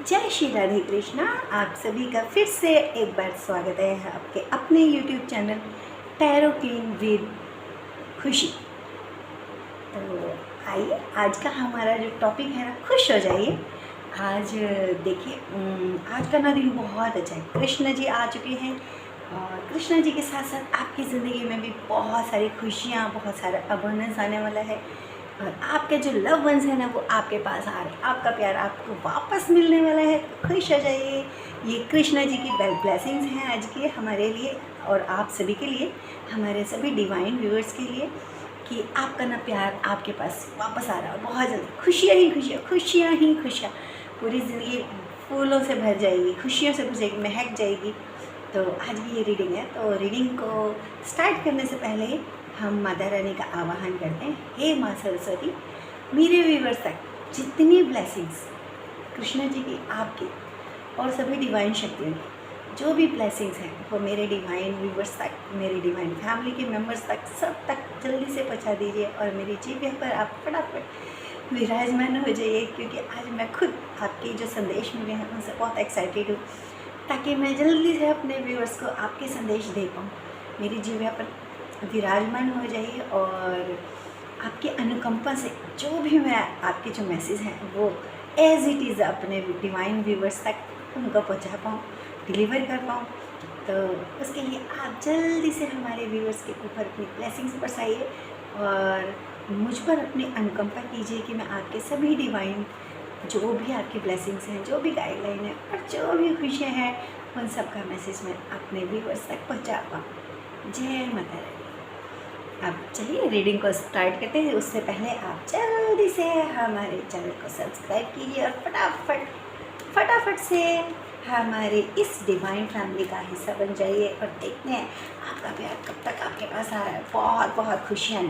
जय श्री राधे कृष्णा। आप सभी का फिर से एक बार स्वागत है आपके अपने YouTube channel tarot clean with खुशी। तो आइए, आज का हमारा जो टॉपिक है ना, खुश हो जाइए। आज देखिए, आज का ना दिन बहुत अच्छा है। कृष्ण जी आ चुके हैं और कृष्ण जी के साथ साथ आपकी ज़िंदगी में भी बहुत सारी खुशियाँ, बहुत सारा अबंडेंस आने वाला है। और आपके जो लव वंस हैं ना, वो आपके पास आ रहे हैं। आपका प्यार आपको वापस मिलने वाला है। तो खुश हो जाइए। ये कृष्णा जी की ब्लेसिंग्स हैं आज के हमारे लिए और आप सभी के लिए, हमारे सभी डिवाइन व्यूअर्स के लिए, कि आपका ना प्यार आपके पास वापस आ रहा है। बहुत जल्दी खुशियाँ ही खुशियाँ, खुशियाँ ही खुशियाँ, पूरी ज़िंदगी फूलों से भर जाएगी, खुशियों से भर जाएगी, महक जाएगी। तो आज भी ये रीडिंग है। तो रीडिंग को स्टार्ट करने से पहले हम माता रानी का आवाहन करते हैं। हे माँ सरस्वती, मेरे व्यूवर्स तक जितनी ब्लेसिंग्स कृष्ण जी की, आपकी और सभी डिवाइन शक्तियों की जो भी ब्लेसिंग्स हैं, वो मेरे डिवाइन व्यूवर्स तक, मेरी डिवाइन फैमिली के मेंबर्स तक, सब तक जल्दी से पहुँचा दीजिए। और मेरी जीभ पर आप फटाफट विराजमान हो जाइए, क्योंकि आज मैं खुद आपके जो संदेश मिले हैं उनसे बहुत एक्साइटेड हूँ, ताकि मैं जल्दी से अपने व्यूअर्स को आपके संदेश दे पाऊँ। मेरी जीभ पर विराजमान हो जाइए और आपकी अनुकंपा से जो भी मैं आपके जो मैसेज हैं वो एज इट इज़ अपने डिवाइन व्यूवर्स तक उनको पहुंचा पाऊँ, डिलीवर कर पाऊँ। तो उसके लिए आप जल्दी से हमारे व्यूवर्स के ऊपर अपनी ब्लेसिंग्स बरसाइए और मुझ पर अपनी अनुकंपा कीजिए कि मैं आपके सभी डिवाइन जो भी आपकी ब्लेसिंग्स हैं, जो भी गाइडलाइन है और जो भी खुशियाँ हैं, उन सब का मैसेज मैं अपने व्यूवर्स तक पहुँचा पाऊँ। जय माता रानी। अब चलिए रीडिंग को स्टार्ट करते हैं। उससे पहले आप जल्दी से हमारे चैनल को सब्सक्राइब कीजिए और फटाफट से हमारे इस डिवाइन फैमिली का हिस्सा बन जाइए। और देखते हैं आपका प्यार कब तक आपके पास आ रहा है। बहुत खुशियाँ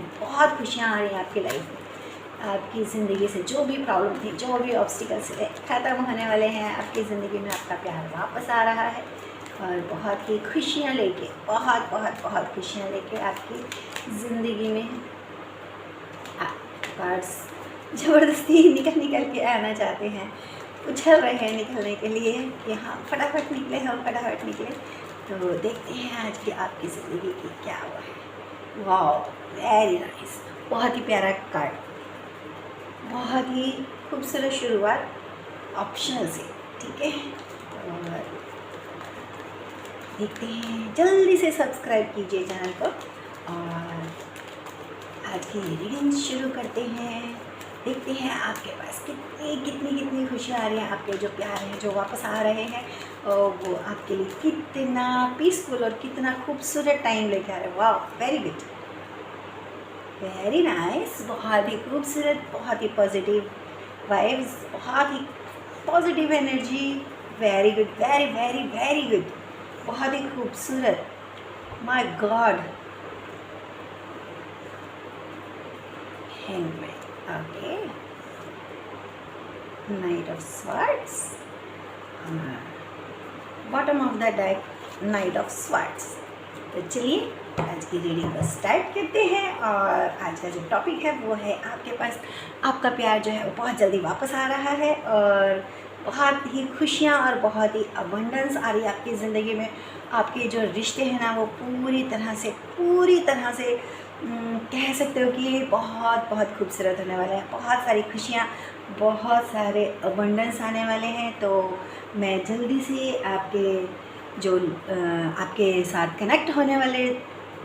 आ रही हैं आपकी लाइफ में। आपकी ज़िंदगी से जो भी प्रॉब्लम थी, जो भी ऑब्स्टिकल्स थे, ख़त्म होने वाले हैं। आपकी ज़िंदगी में आपका प्यार वापस आ रहा है और बहुत ही खुशियाँ लेके, बहुत खुशियाँ लेके आपकी ज़िंदगी में कार्ड्स ज़बरदस्ती निकल के आना चाहते हैं, उछल रहे हैं निकलने के लिए कि हाँ फटाफट निकले, हम फटाफट निकले। तो देखते हैं आज की आपकी ज़िंदगी की क्या हुआ है। वाह, वेरी नाइस, बहुत ही प्यारा कार्ड, बहुत ही खूबसूरत शुरुआत ऑप्शनल से। ठीक है, और देखते हैं, जल्दी से सब्सक्राइब कीजिए चैनल को और आज की रीडिंग शुरू करते हैं। देखते हैं आपके पास कितनी खुशियाँ आ रही हैं। आपके जो प्यार हैं जो वापस आ रहे हैं, और वो आपके लिए कितना पीसफुल और कितना खूबसूरत टाइम लेके आ रहे हैं। वाह, वेरी गुड, वेरी नाइस, बहुत ही खूबसूरत, बहुत ही पॉजिटिव वाइब्स, बहुत ही positive energy. Very good, very good, बहुत ही खूबसूरत। My God, hangman, okay, knight of swords, bottom of the deck, knight of swords. तो चलिए आज की रीडिंग को स्टार्ट करते हैं। और आज का जो टॉपिक है वो है आपके पास आपका प्यार जो है वो बहुत जल्दी वापस आ रहा है और बहुत ही खुशियाँ और बहुत ही अबंडेंस आ रही है आपकी ज़िंदगी में। आपके जो रिश्ते हैं ना, वो पूरी तरह से कह सकते हो कि बहुत खूबसूरत होने वाले हैं। बहुत सारी खुशियाँ, बहुत सारे अबंडेंस आने वाले हैं। तो मैं जल्दी से आपके साथ कनेक्ट होने वाले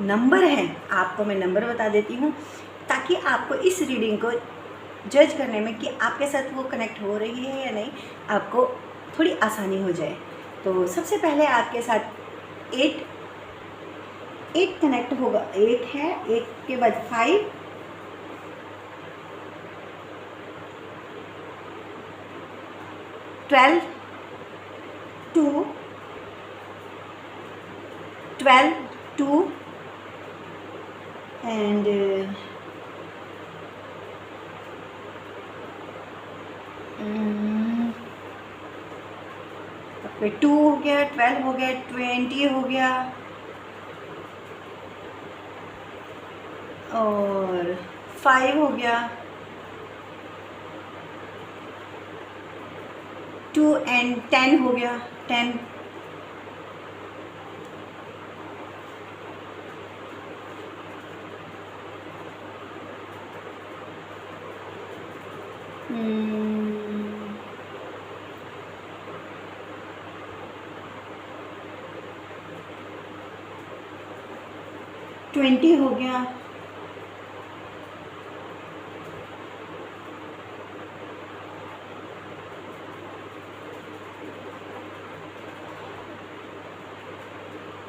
नंबर हैं, आपको मैं नंबर बता देती हूँ, ताकि आपको इस रीडिंग को जज करने में कि आपके साथ वो कनेक्ट हो रही है या नहीं, आपको थोड़ी आसानी हो जाए। तो सबसे पहले आपके साथ 8 कनेक्ट होगा। 8 है, 8 के बाद 5, 12, 2, 12, 2 एंड 2 हो गया, 12 हो गया, 20 हो गया और 5 हो गया, 2 2 and 10 हो गया, 10। ट्वेंटी हो गया,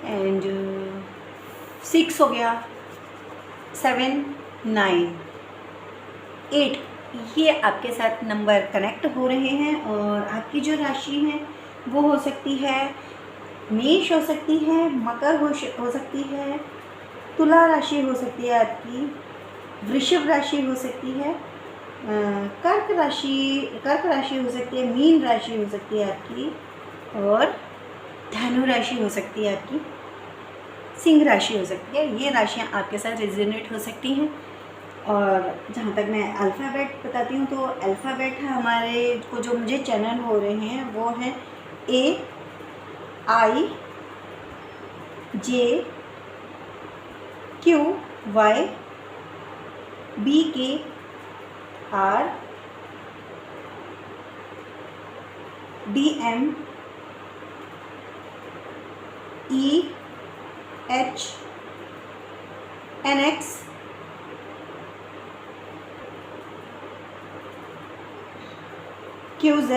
एंड 6 हो गया, 7, 9, 8। ये आपके साथ नंबर कनेक्ट हो रहे हैं और आपकी जो राशि है वो हो सकती है मेष, हो सकती है मकर, हो सकती है तुला राशि, हो सकती है आपकी वृषभ राशि, हो सकती है कर्क राशि हो सकती है, मीन राशि हो सकती है आपकी, और धनु राशि हो सकती है आपकी, सिंह राशि हो सकती है। ये राशियाँ आपके साथ रेजोनेट हो सकती हैं। और जहाँ तक मैं अल्फ़ाबेट बताती हूँ तो अल्फ़ाबेट हमारे को जो मुझे चैनल हो रहे हैं वो है A, I, J, Q, Y, B, K, R, D, M, E, H, N, X, Q, Z,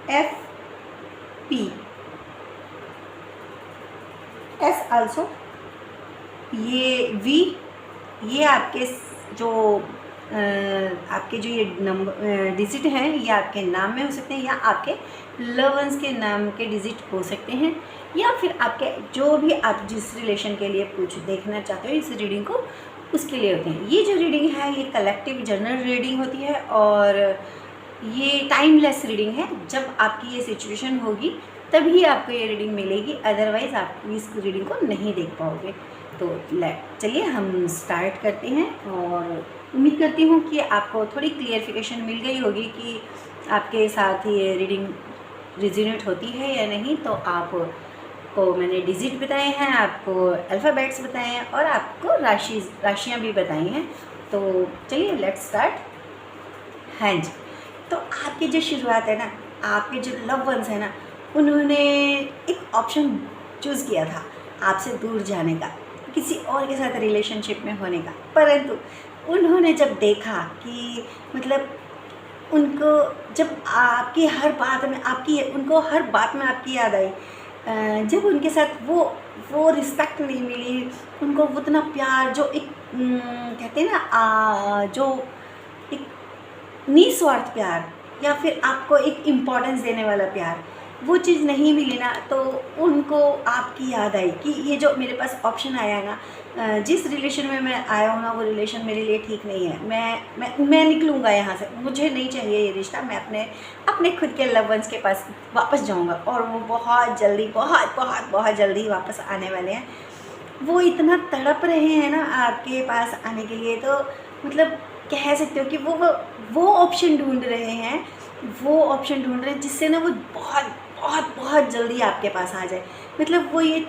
F, P, S also, ये V, ये आपके जो आपके जो ये नंबर डिजिट हैं ये आपके नाम में हो सकते हैं या आपके लव वंस के नाम के डिजिट हो सकते हैं, या फिर आपके जो भी आप जिस रिलेशन के लिए कुछ देखना चाहते हो इस रीडिंग को उसके लिए होते हैं। ये जो रीडिंग है ये कलेक्टिव जनरल रीडिंग होती है और ये टाइमलेस रीडिंग है। जब आपकी ये सिचुएशन होगी तभी आपको ये रीडिंग मिलेगी, अदरवाइज़ आप इस रीडिंग को नहीं देख पाओगे। तो चलिए हम स्टार्ट करते हैं और उम्मीद करती हूँ कि आपको थोड़ी क्लियरिफिकेशन मिल गई होगी कि आपके साथ ये रीडिंग रेजोनेट होती है या नहीं। तो आपको मैंने डिजिट बताए हैं, आपको अल्फ़ाबेट्स बताए हैं और आपको राशियाँ भी बताई हैं। तो चलिए लेट्स स्टार्ट। हाँ जी, तो आपकी जो शुरुआत है ना, आपके जो लव वंस है ना, उन्होंने एक ऑप्शन चूज़ किया था आपसे दूर जाने का, किसी और के साथ रिलेशनशिप में होने का, परंतु उन्होंने जब देखा कि मतलब उनको जब आपकी हर बात में उनको हर बात में आपकी याद आई, जब उनके साथ वो रिस्पेक्ट नहीं मिली, उनको उतना प्यार जो एक कहते हैं ना जो एक निस्वार्थ प्यार या फिर आपको एक इम्पोर्टेंस देने वाला प्यार, वो चीज़ नहीं मिली ना, तो उनको आपकी याद आई कि ये जो मेरे पास ऑप्शन आया है ना, जिस रिलेशन में मैं आया हूँ ना वो रिलेशन मेरे लिए ठीक नहीं है, मैं निकलूँगा यहाँ से, मुझे नहीं चाहिए ये रिश्ता, मैं अपने खुद के लव वंस के पास वापस जाऊँगा। और वो बहुत जल्दी बहुत जल्दी वापस आने वाले हैं। वो इतना तड़प रहे हैं ना आपके पास आने के लिए, तो मतलब कह सकते हो कि वो ऑप्शन ढूंढ रहे हैं जिससे ना वो बहुत जल्दी आपके पास आ जाए। मतलब वो ये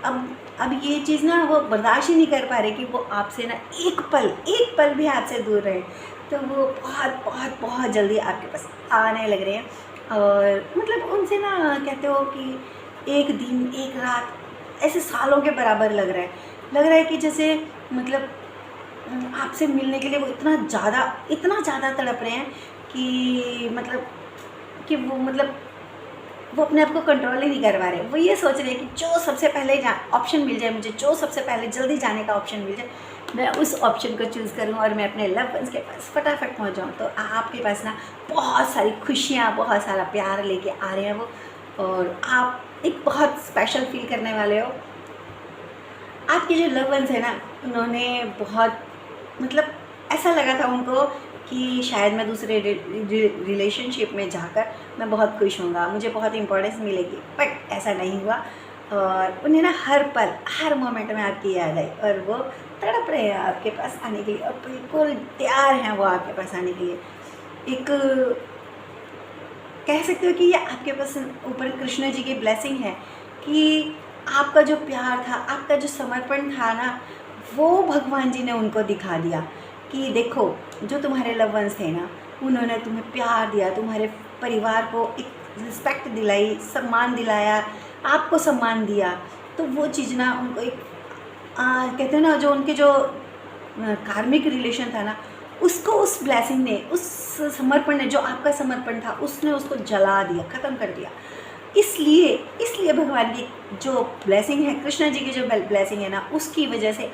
अब ये चीज़ ना वो बर्दाश्त ही नहीं कर पा रहे कि वो आपसे ना एक पल भी आपसे दूर रहे, तो वो बहुत जल्दी आपके पास आने लग रहे हैं। और मतलब उनसे ना कहते हो कि एक दिन एक रात ऐसे सालों के बराबर लग रहा है कि जैसे मतलब आपसे मिलने के लिए वो इतना ज़्यादा तड़प रहे हैं कि वो अपने आप को कंट्रोल ही नहीं कर पा रहे। वो ये सोच रहे हैं कि जो सबसे पहले ऑप्शन मिल जाए मुझे, जो सबसे पहले जल्दी जाने का ऑप्शन मिल जाए, मैं उस ऑप्शन को चूज़ करूं और मैं अपने लव वंस के पास फटाफट पहुंच जाऊं। तो आपके पास ना बहुत सारी खुशियां, बहुत सारा प्यार लेके आ रहे हैं वो, और आप एक बहुत स्पेशल फील करने वाले हो। आपके जो लव वंस है ना, उन्होंने बहुत मतलब ऐसा लगा था उनको कि शायद मैं दूसरे रिलेशनशिप में जाकर मैं बहुत खुश होऊंगा, मुझे बहुत इम्पोर्टेंस मिलेगी, बट ऐसा नहीं हुआ। और उन्हें ना हर पल हर मोमेंट में आपकी याद आई और वो तड़प रहे हैं आपके पास आने के लिए और बिल्कुल तैयार हैं वो आपके पास आने के लिए। एक कह सकते हो कि ये आपके पास ऊपर कृष्ण जी की ब्लेसिंग है कि आपका जो प्यार था, आपका जो समर्पण था ना, वो भगवान जी ने उनको दिखा दिया कि देखो जो तुम्हारे लव वंस थे ना, उन्होंने तुम्हें प्यार दिया, तुम्हारे परिवार को एक रिस्पेक्ट दिलाई, सम्मान दिलाया, आपको सम्मान दिया। तो वो चीज़ ना उनको एक कहते हैं ना, जो उनके जो कार्मिक रिलेशन था ना, उसको उस ब्लेसिंग ने, उस समर्पण ने, जो आपका समर्पण था, उसने उसको जला दिया, ख़त्म कर दिया। इसलिए भगवान की जो ब्लेसिंग है, कृष्ण जी की जो ब्लेसिंग है ना, उसकी वजह से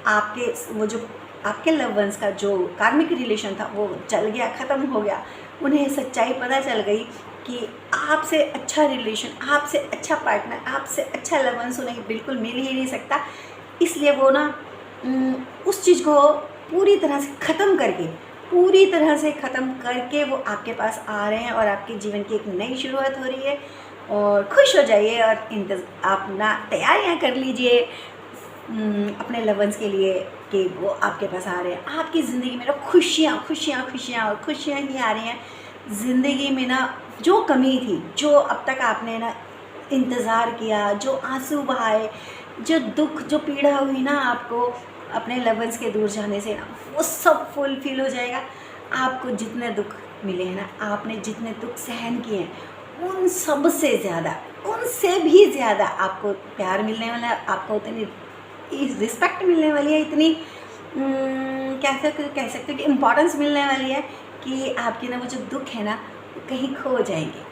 आपके वो जो आपके लव वंस का जो कार्मिक रिलेशन था वो जल गया, ख़त्म हो गया। उन्हें सच्चाई पता चल गई कि आपसे अच्छा रिलेशन, आपसे अच्छा पार्टनर, आपसे अच्छा लव वंस उन्हें बिल्कुल मिल ही नहीं सकता। इसलिए वो ना उस चीज़ को पूरी तरह से ख़त्म करके वो आपके पास आ रहे हैं और आपके जीवन की एक नई शुरुआत हो रही है। और खुश हो जाइए और आप ना तैयारियां कर लीजिए अपने लव वंस के लिए कि वो आपके पास आ रहे हैं। आपकी ज़िंदगी में ना खुशियाँ ही आ रही हैं। ज़िंदगी में ना जो कमी थी, जो अब तक आपने ना इंतज़ार किया, जो आंसू बहाए, जो दुख, जो पीड़ा हुई ना आपको अपने लव वंस के दूर जाने से ना, वो सब फुलफिल हो जाएगा। आपको जितने दुख मिले हैं ना, आपने जितने दुख सहन किए हैं, उन सब से ज़्यादा, उनसे भी ज़्यादा आपको प्यार मिलने वाला है, आपको उतनी रिस्पेक्ट मिलने वाली है, इतनी कह सकते हो कि इम्पोर्टेंस मिलने वाली है कि आपके ना वो जो दुख है ना वो कहीं खो जाएंगे।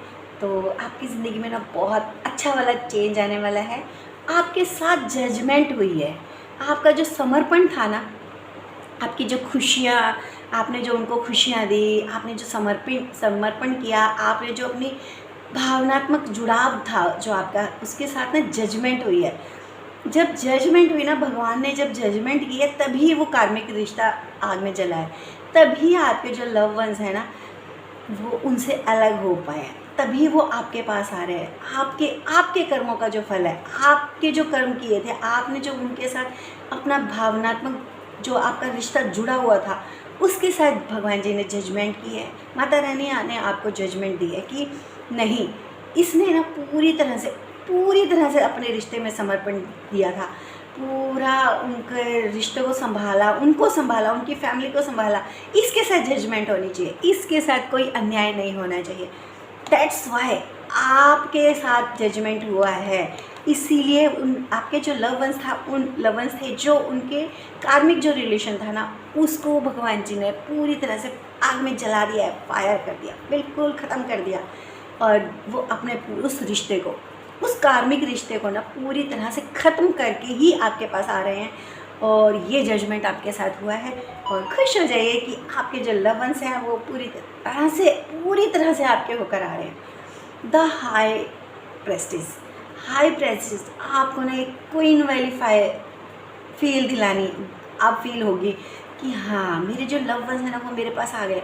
तो आपकी ज़िंदगी में ना बहुत अच्छा वाला चेंज आने वाला है। आपके साथ जजमेंट हुई है, आपका जो समर्पण था ना, आपकी जो खुशियाँ, आपने जो उनको खुशियाँ दी, आपने जो समर्पण किया, आपने जो अपनी भावनात्मक जुड़ाव था जो आपका, उसके साथ ना जजमेंट हुई है। जब जजमेंट हुई ना, भगवान ने जब जजमेंट की है, तभी वो कार्मिक रिश्ता आग में जला है। तभी आपके जो लव वंस हैं ना, वो उनसे अलग हो पाए, तभी वो आपके पास आ रहे हैं। आपके कर्मों का जो फल है, आपके जो कर्म किए थे, आपने जो उनके साथ अपना भावनात्मक जो आपका रिश्ता जुड़ा हुआ था, उसके साथ भगवान जी ने जजमेंट की है। माता रानी ने आपको जजमेंट दी है कि नहीं, इसने ना पूरी तरह से अपने रिश्ते में समर्पण दिया था, पूरा उनके रिश्ते को संभाला, उनकी फैमिली को संभाला। इसके साथ जजमेंट होनी चाहिए, इसके साथ कोई अन्याय नहीं होना चाहिए। दैट्स वाई आपके साथ जजमेंट हुआ है। इसीलिए आपके जो लव वंस थे, जो उनके कार्मिक जो रिलेशन था ना, उसको भगवान जी ने पूरी तरह से आग में जला दिया है, फायर कर दिया, बिल्कुल ख़त्म कर दिया। और वो अपने उस रिश्ते को, उस कार्मिक रिश्ते को ना पूरी तरह से ख़त्म करके ही आपके पास आ रहे हैं। और ये जजमेंट आपके साथ हुआ है। और खुश हो जाइए कि आपके जो लव वंस हैं वो पूरी तरह से आपके होकर आ रहे हैं। द हाई प्रेस्टीज आपको ना एक क्वीन वाली फील होगी कि हाँ, मेरे जो लव वंस हैं ना वो मेरे पास आ गए।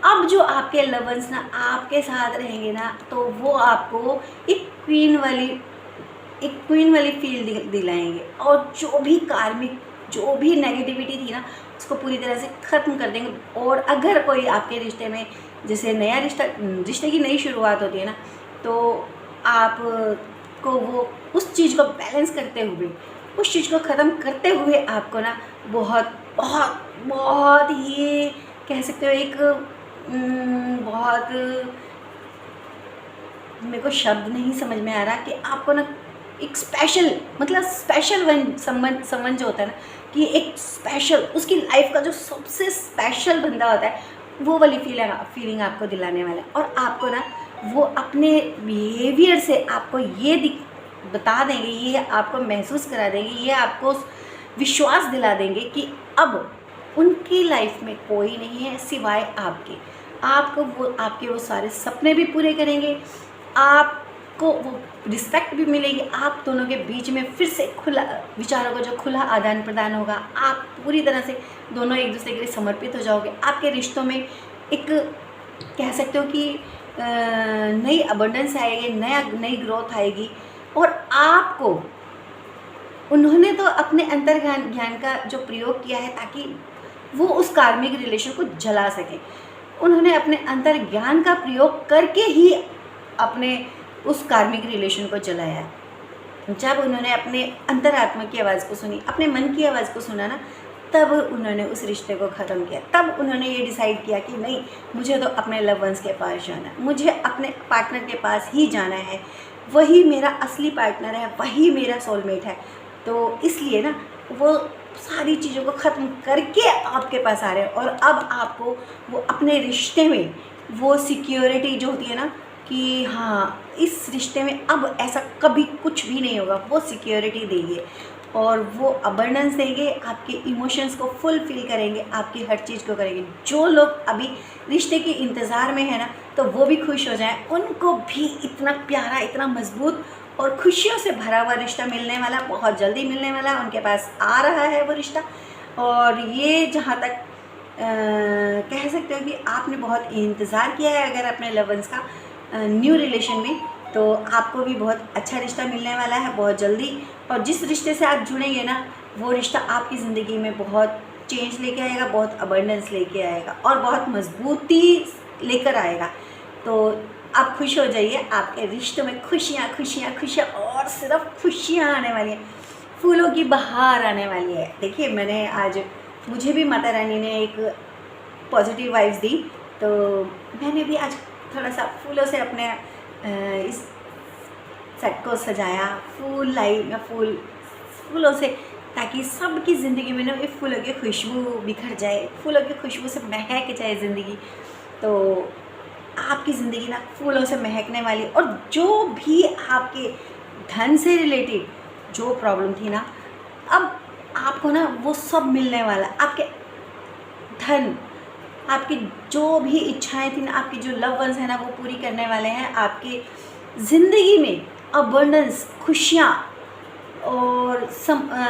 अब जो आपके लव वंस ना आपके साथ रहेंगे ना, तो वो आपको एक क्वीन वाली फील दिलाएंगे। और जो भी नेगेटिविटी थी ना, उसको पूरी तरह से ख़त्म कर देंगे। और अगर कोई आपके रिश्ते में, जैसे नया रिश्ते की नई शुरुआत होती है ना, तो आपको वो उस चीज़ को बैलेंस करते हुए, उस चीज़ को ख़त्म करते हुए आपको ना बहुत बहुत बहुत ही कह सकते हो एक बहुत, मेरे को शब्द नहीं समझ में आ रहा कि आपको ना एक स्पेशल समवन जो होता है ना, कि एक स्पेशल, उसकी लाइफ का जो सबसे स्पेशल बंदा होता है, वो वाली फीलिंग आपको दिलाने वाला है। और आपको ना वो अपने बिहेवियर से आपको ये बता देंगे, ये आपको महसूस करा देंगे, ये आपको विश्वास दिला देंगे कि अब उनकी लाइफ में कोई नहीं है सिवाय आपके वो सारे सपने भी पूरे करेंगे, आपको वो रिस्पेक्ट भी मिलेगी, आप दोनों के बीच में फिर से विचारों का जो खुला आदान प्रदान होगा, आप पूरी तरह से दोनों एक दूसरे के लिए समर्पित हो जाओगे। आपके रिश्तों में एक कह सकते हो कि नई अबंडेंस आएगी, नई ग्रोथ आएगी। और आपको उन्होंने तो अपने अंतर ज्ञान का जो प्रयोग किया है ताकि वो उस कार्मिक रिलेशन को जला सके। उन्होंने अपने अंतर ज्ञान का प्रयोग करके ही अपने उस कार्मिक रिलेशन को जलाया है। जब उन्होंने अपने अंतरात्मा की आवाज़ को सुनी, अपने मन की आवाज़ को सुना ना, तब उन्होंने उस रिश्ते को ख़त्म किया। तब उन्होंने ये डिसाइड किया कि नहीं, मुझे तो अपने लव वंस के पास जाना है, मुझे अपने पार्टनर के पास ही जाना है, वही मेरा असली पार्टनर है, वही मेरा सोलमेट है। तो इसलिए ना वो सारी चीज़ों को ख़त्म करके आपके पास आ रहे हैं। और अब आपको वो अपने रिश्ते में वो सिक्योरिटी जो होती है ना कि हाँ, इस रिश्ते में अब ऐसा कभी कुछ भी नहीं होगा, वो सिक्योरिटी देंगे और वो अबंडेंस देंगे, आपके इमोशंस को फुलफिल करेंगे, आपकी हर चीज़ को करेंगे। जो लोग अभी रिश्ते के इंतज़ार में है ना, तो वो भी खुश हो जाएं, उनको भी इतना प्यारा, इतना मजबूत और खुशियों से भरा हुआ रिश्ता मिलने वाला, बहुत जल्दी मिलने वाला, उनके पास आ रहा है वो रिश्ता। और ये जहाँ तक कह सकते हो कि आपने बहुत इंतज़ार किया है अगर अपने लव वंस का न्यू रिलेशन में, तो आपको भी बहुत अच्छा रिश्ता मिलने वाला है बहुत जल्दी। और जिस रिश्ते से आप जुड़ेंगे ना, वो रिश्ता आपकी ज़िंदगी में बहुत चेंज लेके आएगा, बहुत अबंडेंस लेके आएगा और बहुत मजबूती लेकर आएगा। तो आप खुश हो जाइए, आपके रिश्तों में खुशियाँ खुशियाँ खुशियाँ और सिर्फ खुशियाँ आने वाली हैं, फूलों की बहार आने वाली है। देखिए, मैंने आज, मुझे भी माता रानी ने एक पॉजिटिव वाइब्स दी, तो मैंने भी आज थोड़ा सा फूलों से अपने इस सेट को सजाया, फूल लाई मैं फूलों से, ताकि सबकी ज़िंदगी में ना ये फूलों की खुशबू बिखर जाए, फूलों की खुशबू से महक जाए ज़िंदगी। तो आपकी ज़िंदगी ना फूलों से महकने वाली। और जो भी आपके धन से रिलेटेड जो प्रॉब्लम थी ना, अब आपको ना वो सब मिलने वाला। आपके धन, आपकी जो भी इच्छाएं थी ना, आपकी जो लव वंस है ना, वो पूरी करने वाले हैं। आपकी ज़िंदगी में अबंडेंस, खुशियाँ और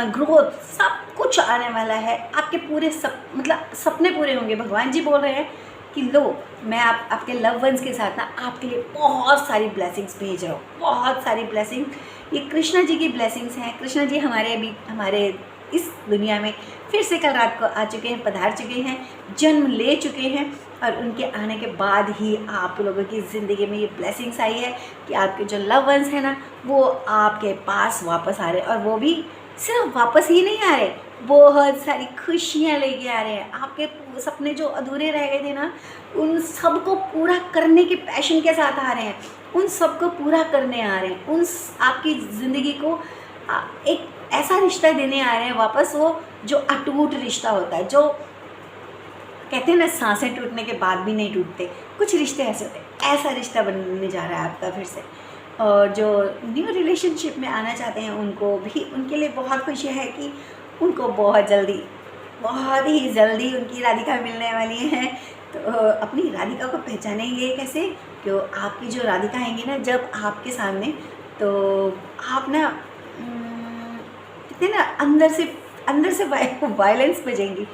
ग्रोथ, सब कुछ आने वाला है। आपके पूरे मतलब सपने पूरे होंगे। भगवान जी बोल रहे हैं कि लो, मैं आपके लव वंस के साथ ना आपके लिए बहुत सारी ब्लेसिंग्स भेज रहा हूँ, बहुत सारी ब्लेसिंग। ये कृष्णा जी की ब्लेसिंग्स हैं। कृष्णा जी हमारे इस दुनिया में फिर से कल रात को आ चुके हैं, पधार चुके हैं, जन्म ले चुके हैं। और उनके आने के बाद ही आप लोगों की ज़िंदगी में ये ब्लेसिंग्स आई है कि आपके जो लव वंस हैं ना, वो आपके पास वापस आ रहे हैं। और वो भी सिर्फ वापस ही नहीं आ रहे, बहुत सारी खुशियाँ लेके आ रहे हैं। आपके सपने जो अधूरे रह गए थे ना, उन सब को पूरा करने के पैशन के साथ आ रहे हैं, उन सब को पूरा करने आ रहे हैं। आपकी ज़िंदगी को एक ऐसा रिश्ता देने आ रहे हैं वापस, वो जो अटूट रिश्ता होता है, जो कहते हैं ना सांसें टूटने के बाद भी नहीं टूटते, कुछ रिश्ते ऐसे होते हैं। ऐसा रिश्ता बनने जा रहा है आपका फिर से। और जो न्यू रिलेशनशिप में आना चाहते हैं, उनको भी, उनके लिए बहुत खुशी है कि उनको बहुत ही जल्दी उनकी राधिका मिलने वाली है। तो अपनी राधिका को पहचानेंगे कैसे? कि आपकी जो राधिका आएंगी ना जब आपके सामने, तो आप ना कहते ना अंदर से वायलेंस बजेंगी।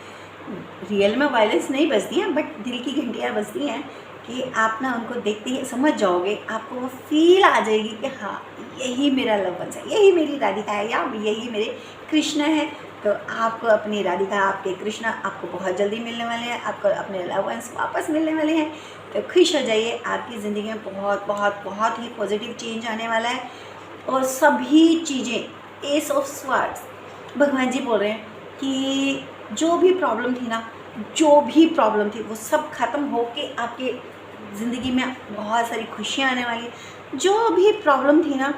रियल में वायलेंस नहीं बजती हैं, बट दिल की घंटियाँ बजती हैं कि आप ना उनको देखते ही समझ जाओगे, आपको वो फील आ जाएगी कि हाँ, यही मेरा लव वंस है, यही मेरी राधिका है, या यही मेरे कृष्णा है। तो आपको अपनी राधिका, आपके कृष्णा आपको बहुत जल्दी मिलने वाले हैं, आपको अपने लव वंस वापस मिलने वाले हैं। तो खुश हो जाइए, आपकी ज़िंदगी में बहुत बहुत बहुत ही पॉजिटिव चेंज आने वाला है। और सभी चीज़ें, एस ऑफ स्वार्ड्स, भगवान जी बोल रहे हैं कि जो भी प्रॉब्लम थी ना, जो भी प्रॉब्लम थी, वो सब ख़त्म होके आपके ज़िंदगी में बहुत सारी खुशियाँ आने वाली। जो भी प्रॉब्लम थी ना,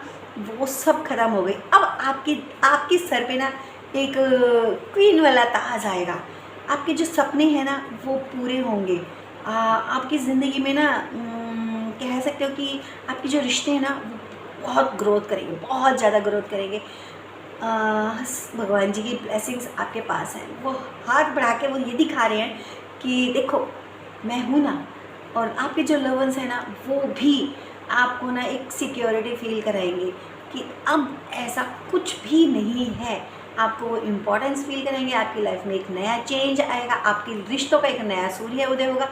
वो सब ख़त्म हो गई। अब आपके सर पे ना एक क्वीन वाला ताज आएगा। आपके जो सपने हैं ना, वो पूरे होंगे। आपकी ज़िंदगी में ना कह सकते हो कि आपके जो रिश्ते हैं ना, वो बहुत ग्रोथ करेंगे, बहुत ज़्यादा ग्रोथ करेंगे। भगवान जी की ब्लेसिंग्स आपके पास हैं। वो हाथ बढ़ा के वो ये दिखा रहे हैं कि देखो, मैं हूँ ना। और आपके जो लव वंस हैं ना, वो भी आपको ना एक सिक्योरिटी फील कराएंगे कि अब ऐसा कुछ भी नहीं है। आपको वो इम्पोर्टेंस फील करेंगे। आपकी लाइफ में एक नया चेंज आएगा, आपके रिश्तों का एक नया सूर्य उदय होगा।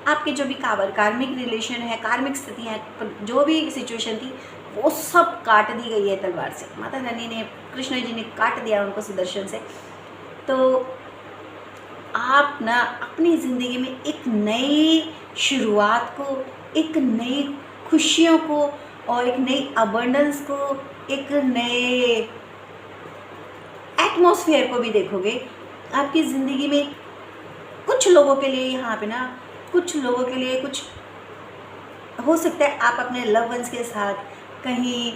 आपके जो भी कार्मिक रिलेशन है, कार्मिक स्थितियाँ, जो भी सिचुएशन थी, वो सब काट दी गई है तलवार से। माता रानी ने, कृष्ण जी ने काट दिया उनको सुदर्शन से। तो आप ना अपनी ज़िंदगी में एक नई शुरुआत को, एक नई खुशियों को और एक नई अबंडेंस को, एक नए एटमॉस्फेयर को भी देखोगे। आपकी ज़िंदगी में कुछ लोगों के लिए यहाँ पे ना, कुछ लोगों के लिए कुछ हो सकता है आप अपने लव वंस के साथ कहीं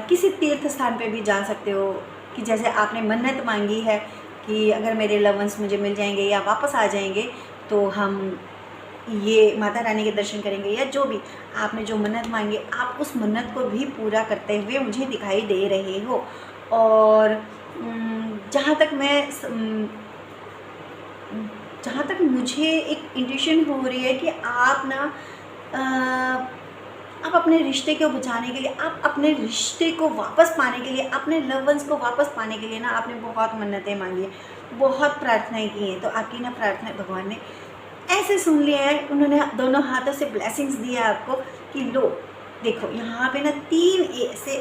किसी तीर्थ स्थान पे भी जा सकते हो, कि जैसे आपने मन्नत मांगी है कि अगर मेरे लव वंस मुझे मिल जाएंगे या वापस आ जाएंगे तो हम ये माता रानी के दर्शन करेंगे, या जो भी आपने जो मन्नत मांगी, आप उस मन्नत को भी पूरा करते हुए मुझे दिखाई दे रहे हो। और जहाँ तक मुझे एक इंट्यूशन हो रही है कि आप ना आप अपने रिश्ते को बचाने के लिए, आप अपने रिश्ते को वापस पाने के लिए, अपने लव वंस को वापस पाने के लिए ना आपने बहुत मन्नतें मांगी हैं, बहुत प्रार्थनाएं की हैं। तो आपकी ना प्रार्थना भगवान ने ऐसे सुन लिया है, उन्होंने दोनों हाथों से ब्लेसिंग्स दिया आपको कि लो देखो यहाँ पे ना 3 ऐसे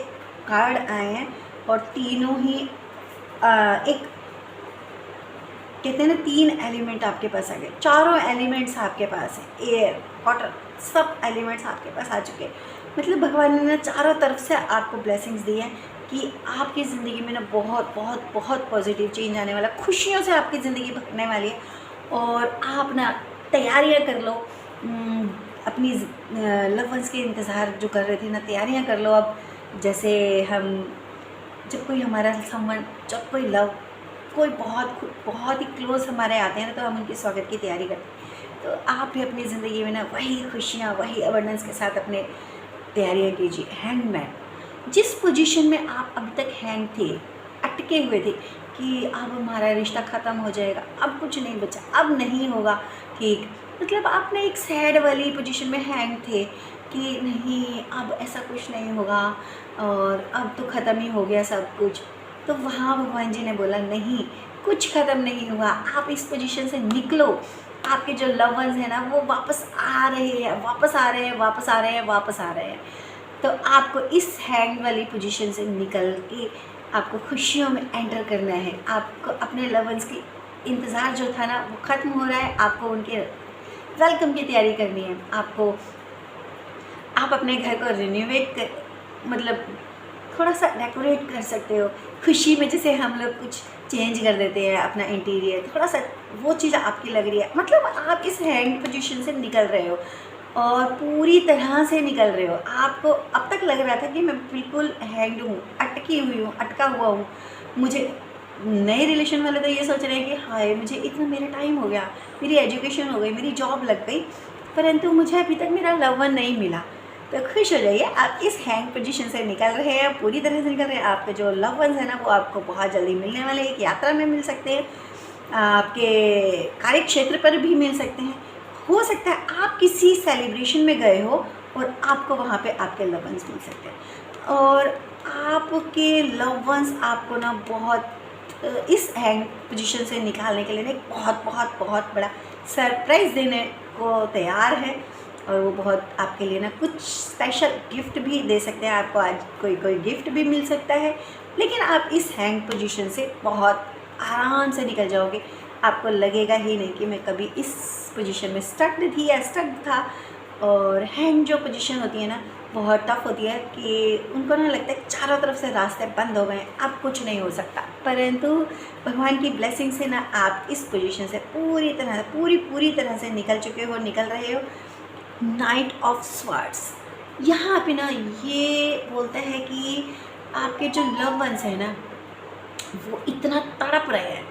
कार्ड आए हैं और तीनों ही एक कहते हैं ना 3 एलिमेंट आपके पास आ गए, चारों एलिमेंट्स आपके पास हैं, एयर, वाटर, सब एलिमेंट्स आपके पास आ चुके हैं। मतलब भगवान ने ना चारों तरफ से आपको ब्लेसिंग्स दी हैं कि आपकी ज़िंदगी में ना बहुत बहुत बहुत पॉजिटिव चेंज आने वाला, खुशियों से आपकी ज़िंदगी भरने वाली है। और आप ना तैयारियां कर लो, अपनी लव वंस के इंतज़ार जो कर रहे थे ना, तैयारियां कर लो। अब जैसे हम जब कोई हमारा समवन, जब कोई लव, कोई बहुत ही क्लोज हमारे आते हैं ना, तो हम उनके स्वागत की तैयारी करते हैं। तो आप भी अपनी ज़िंदगी में ना वही खुशियाँ, वही अबंडेंस के साथ अपने तैयारियाँ कीजिए। हैंगमैन, जिस पोजीशन में आप अभी तक हैंग थे, अटके हुए थे कि अब हमारा रिश्ता ख़त्म हो जाएगा, अब कुछ नहीं बचा, अब नहीं होगा ठीक, मतलब आपने एक सैड वाली पोजीशन में हैंग थे कि नहीं अब ऐसा कुछ नहीं होगा और अब तो ख़त्म ही हो गया सब कुछ। तो वहाँ भगवान जी ने बोला नहीं, कुछ ख़त्म नहीं हुआ, आप इस पोजीशन से निकलो। आपके जो लव वंस हैं ना वो वापस आ रहे हैं, वापस आ रहे हैं, वापस आ रहे हैं, वापस आ रहे हैं। तो आपको इस हैंग वाली पोजीशन से निकल के आपको खुशियों में एंटर करना है। आपको अपने लव वंस की इंतज़ार जो था ना वो ख़त्म हो रहा है, आपको उनके वेलकम की तैयारी करनी है। आप अपने घर को रिन्यूवेट कर, मतलब थोड़ा सा डेकोरेट कर सकते हो खुशी में, जैसे हम लोग कुछ चेंज कर देते हैं अपना इंटीरियर, थोड़ा सा वो चीज़ आपकी लग रही है। मतलब आप इस हैंग पोजीशन से निकल रहे हो और पूरी तरह से निकल रहे हो। आपको अब तक लग रहा था कि मैं बिल्कुल हैंग्ड हूँ, अटकी हुई हूँ, अटका हुआ हूँ। मुझे नए रिलेशन वाले तो ये सोच रहे हैं कि हाय मुझे इतना, मेरा टाइम हो गया, मेरी एजुकेशन हो गई, मेरी जॉब लग गई, परंतु मुझे अभी तक मेरा लव वन नहीं मिला। तो खुश हो जाइए, आप इस हैंग पोजीशन से निकल रहे हैं, पूरी तरह से निकल रहे हैं। आपके जो लव वंस हैं ना वो आपको बहुत जल्दी मिलने वाले हैं, एक यात्रा में मिल सकते हैं, आपके कार्य क्षेत्र पर भी मिल सकते हैं। हो सकता है आप किसी सेलिब्रेशन में गए हो और आपको वहाँ पे आपके लव वंस मिल सकते हैं, और आपके लव वंस आपको ना बहुत इस हैंग पोजीशन से निकालने के लिए ना बहुत बहुत बहुत बड़ा सरप्राइज़ देने को तैयार है। और वो बहुत आपके लिए ना कुछ स्पेशल गिफ्ट भी दे सकते हैं। आपको आज कोई गिफ्ट भी मिल सकता है, लेकिन आप इस हैंग पोजीशन से बहुत आराम से निकल जाओगे। आपको लगेगा ही नहीं कि मैं कभी इस पोजीशन में स्टक थी या स्टक था। और हैंग जो पोजीशन होती है ना बहुत टफ होती है कि उनको ना लगता है चारों तरफ से रास्ते बंद हो गए, अब कुछ नहीं हो सकता। परंतु भगवान की ब्लेसिंग से ना आप इस पोजीशन से पूरी तरह से निकल चुके हो, निकल रहे हो। नाइट ऑफ स्वार्ड्स, यहाँ पे ना ये बोलता है कि आपके जो लव वंस हैं ना वो इतना तड़प रहे हैं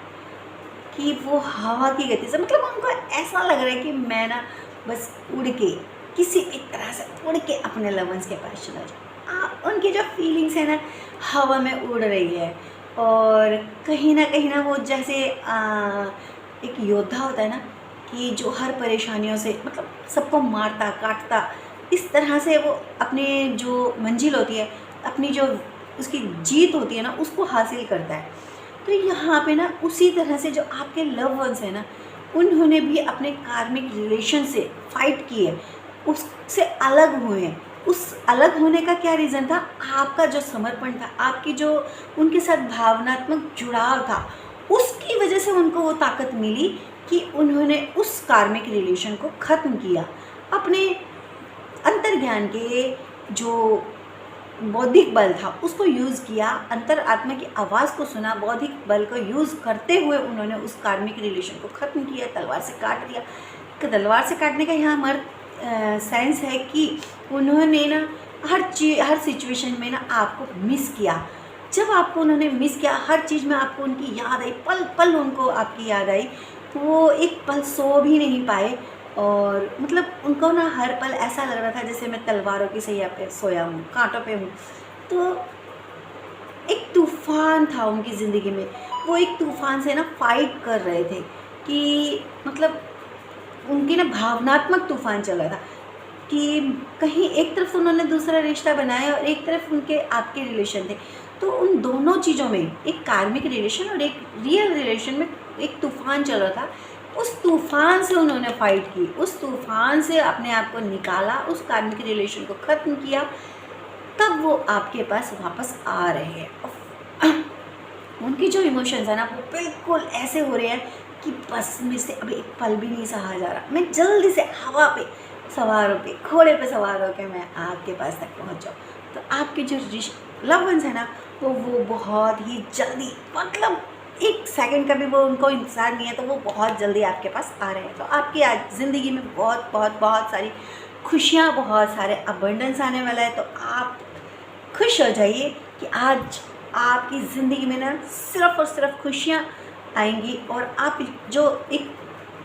कि वो हवा की गति से, मतलब उनको ऐसा लग रहा है कि मैं ना बस उड़ के किसी भी तरह से उड़ के अपने लव वंस के पास चला जाऊँ। उनकी जो फीलिंग्स है ना हवा में उड़ रही है, और कहीं ना वो जैसे एक योद्धा होता है ना कि जो हर परेशानियों से, मतलब सबको मारता काटता, इस तरह से वो अपने जो मंजिल होती है, अपनी जो उसकी जीत होती है ना उसको हासिल करता है। तो यहाँ पे ना उसी तरह से जो आपके लव वंस है ना उन्होंने भी अपने कार्मिक रिलेशन से फाइट की है, उससे अलग हुए हैं। उस अलग होने का क्या रीज़न था? आपका जो समर्पण था, आपकी जो उनके साथ भावनात्मक जुड़ाव था, उसकी वजह से उनको वो ताकत मिली कि उन्होंने उस कार्मिक रिलेशन को ख़त्म किया। अपने अंतर्ज्ञान के जो बौद्धिक बल था उसको यूज़ किया, अंतर आत्मा की आवाज़ को सुना, बौद्धिक बल को यूज़ करते हुए उन्होंने उस कार्मिक रिलेशन को ख़त्म किया, तलवार से काट दिया। कि तलवार से काटने का यहाँ सेंस है कि उन्होंने ना हर सिचुएशन में ना आपको मिस किया। जब आपको उन्होंने मिस किया, हर चीज़ में आपको उनकी याद आई, पल पल उनको आपकी याद आई, तो वो एक पल सो भी नहीं पाए। और मतलब उनको ना हर पल ऐसा लग रहा था जैसे मैं तलवारों की सैया पे सोया हूँ, कांटों पे हूँ। तो एक तूफ़ान था उनकी ज़िंदगी में, वो एक तूफ़ान से ना फाइट कर रहे थे कि मतलब उनकी ना भावनात्मक तूफ़ान चल रहा था कि कहीं एक तरफ तो उन्होंने दूसरा रिश्ता बनाया और एक तरफ उनके आपके रिलेशन थे। तो उन दोनों चीज़ों में, एक कार्मिक रिलेशन और एक रियल रिलेशन में एक तूफ़ान चल रहा था। उस तूफ़ान से उन्होंने फ़ाइट की, उस तूफ़ान से अपने आप को निकाला, उस कार्मिक रिलेशन को ख़त्म किया, तब वो आपके पास वापस आ रहे हैं। उनकी जो इमोशंस है ना, वो बिल्कुल ऐसे हो रहे हैं कि बस मेरे से अभी एक पल भी नहीं सहा जा रहा, मैं जल्दी से हवा पे सवार होके, घोड़े पे सवार होके मैं आपके पास तक पहुंच जाऊँ। तो आपके जो लव वंस है ना, वो बहुत ही जल्दी, मतलब एक सेकंड का भी वो उनको इंतज़ार नहीं है, तो वो बहुत जल्दी आपके पास आ रहे हैं। तो आपकी आज ज़िंदगी में बहुत बहुत बहुत सारी खुशियाँ, बहुत सारे अबंडेंस आने वाला है। तो आप खुश हो जाइए कि आज आपकी ज़िंदगी में ना सिर्फ़ और सिर्फ खुशियाँ आएंगी। और आप जो एक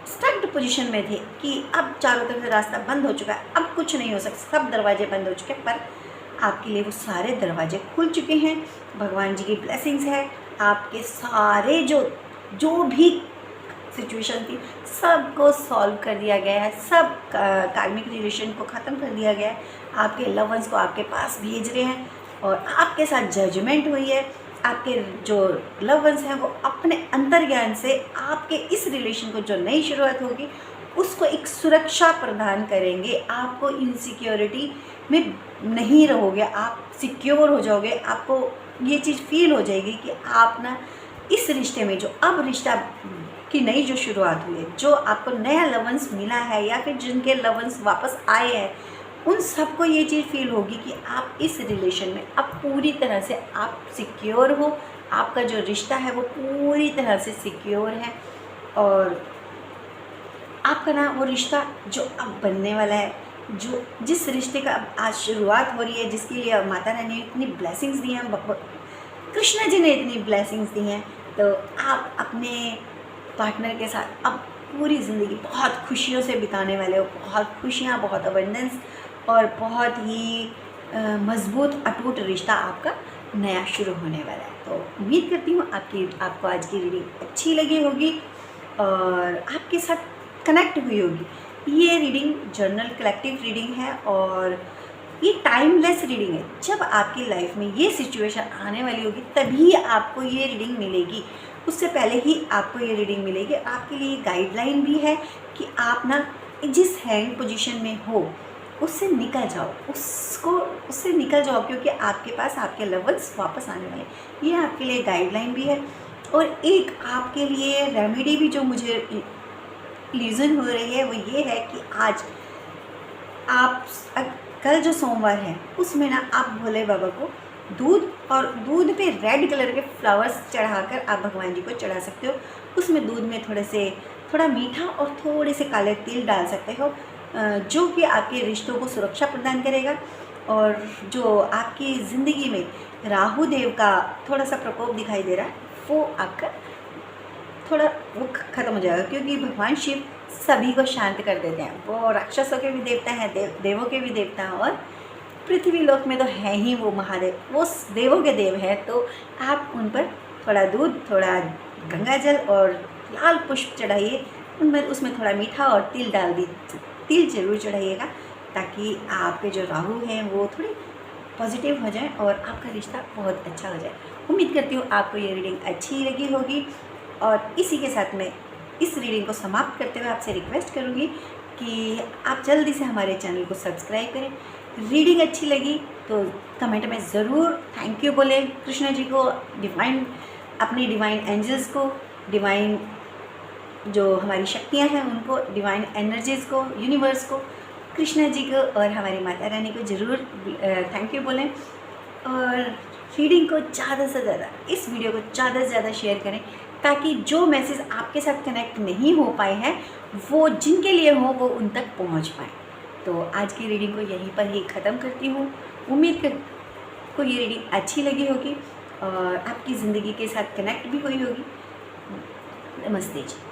स्टक्ड पोजीशन में थे कि अब चारों तरफ से रास्ता बंद हो चुका है, अब कुछ नहीं हो सकता, सब दरवाजे बंद हो चुके हैं, पर आपके लिए वो सारे दरवाजे खुल चुके हैं। भगवान जी की ब्लेसिंग्स है, आपके सारे जो भी सिचुएशन थी सबको सॉल्व कर दिया गया है, सब कार्मिक रिलेशन को ख़त्म कर दिया गया है। आपके लव वंस को आपके पास भेज रहे हैं और आपके साथ जजमेंट हुई है। आपके जो लव वंस हैं वो अपने अंतर्ज्ञान से आपके इस रिलेशन को जो नई शुरुआत होगी उसको एक सुरक्षा प्रदान करेंगे। आपको इनसिक्योरिटी में नहीं रहोगे, आप सिक्योर हो जाओगे। आपको ये चीज़ फील हो जाएगी कि आप ना इस रिश्ते में, जो अब रिश्ता की नई जो शुरुआत हुई है, जो आपको नया लव वंस मिला है या फिर जिनके लव वंस वापस आए हैं, उन सबको ये चीज़ फील होगी कि आप इस रिलेशन में अब पूरी तरह से आप सिक्योर हो। आपका जो रिश्ता है वो पूरी तरह से सिक्योर है और आपका ना वो रिश्ता जो अब बनने वाला है, जो जिस रिश्ते का अब आज शुरुआत हो रही है, जिसके लिए माता रानी ने इतनी ब्लेसिंग्स दी हैं, कृष्ण जी ने इतनी ब्लेसिंग्स दी हैं, तो आप अपने पार्टनर के साथ अब पूरी ज़िंदगी बहुत खुशियों से बिताने वाले हो। बहुत खुशियाँ, बहुत अबंडेंस और बहुत ही मज़बूत अटूट रिश्ता आपका नया शुरू होने वाला है। तो उम्मीद करती हूँ आपको आज की रीडिंग अच्छी लगी होगी और आपके साथ कनेक्ट हुई होगी। ये रीडिंग जर्नल कलेक्टिव रीडिंग है और ये टाइमलेस रीडिंग है। जब आपकी लाइफ में ये सिचुएशन आने वाली होगी तभी आपको ये रीडिंग मिलेगी, उससे पहले ही आपको ये रीडिंग मिलेगी। आपके लिए गाइडलाइन भी है कि आप ना जिस हैंग पोजीशन में हो उससे निकल जाओ, उससे निकल जाओ, क्योंकि आपके पास आपके लव वंस वापस आने वाले। ये आपके लिए गाइडलाइन भी है और एक आपके लिए रेमेडी भी जो मुझे इल्यूजन हो रही है वो ये है कि आज आप कल जो सोमवार है उसमें ना आप भोले बाबा को दूध पे रेड कलर के फ्लावर्स चढ़ाकर आप भगवान जी को चढ़ा सकते हो। उसमें दूध में थोड़ा मीठा और थोड़े से काले तिल डाल सकते हो, जो कि आपके रिश्तों को सुरक्षा प्रदान करेगा। और जो आपकी ज़िंदगी में राहु देव का थोड़ा सा प्रकोप दिखाई दे रहा है वो आपका थोड़ा वो ख़त्म हो जाएगा, क्योंकि भगवान शिव सभी को शांत कर देते हैं। वो राक्षसों के भी देवता हैं, देवों के भी देवता हैं और पृथ्वी लोक में तो है ही वो महादेव, वो देवों के देव हैं। तो आप उन पर थोड़ा दूध, थोड़ा गंगा जल और लाल पुष्प चढ़ाइए, उसमें थोड़ा मीठा और तिल डाल दीजिए। तिल जरूर चढ़ाइएगा ताकि आपके जो राहु हैं वो थोड़ी पॉजिटिव हो जाए और आपका रिश्ता बहुत अच्छा हो जाए। उम्मीद करती हूँ आपको ये रीडिंग अच्छी लगी होगी और इसी के साथ मैं इस रीडिंग को समाप्त करते हुए आपसे रिक्वेस्ट करूँगी कि आप जल्दी से हमारे चैनल को सब्सक्राइब करें। रीडिंग अच्छी लगी तो कमेंट में ज़रूर थैंक यू बोलें कृष्णा जी को, अपनी डिवाइन एंजल्स को, डिवाइन जो हमारी शक्तियाँ हैं उनको, डिवाइन एनर्जीज़ को, यूनिवर्स को, कृष्णा जी को और हमारी माता रानी को ज़रूर थैंक यू बोलें। और रीडिंग को ज़्यादा से ज़्यादा, इस वीडियो को ज़्यादा से ज़्यादा शेयर करें ताकि जो मैसेज आपके साथ कनेक्ट नहीं हो पाए हैं वो जिनके लिए हो वो उन तक पहुंच पाए। तो आज की रीडिंग को यहीं पर ही ख़त्म करती हूँ। उम्मीद कर को ये रीडिंग अच्छी लगी होगी और आपकी ज़िंदगी के साथ कनेक्ट भी हुई होगी। नमस्ते जी।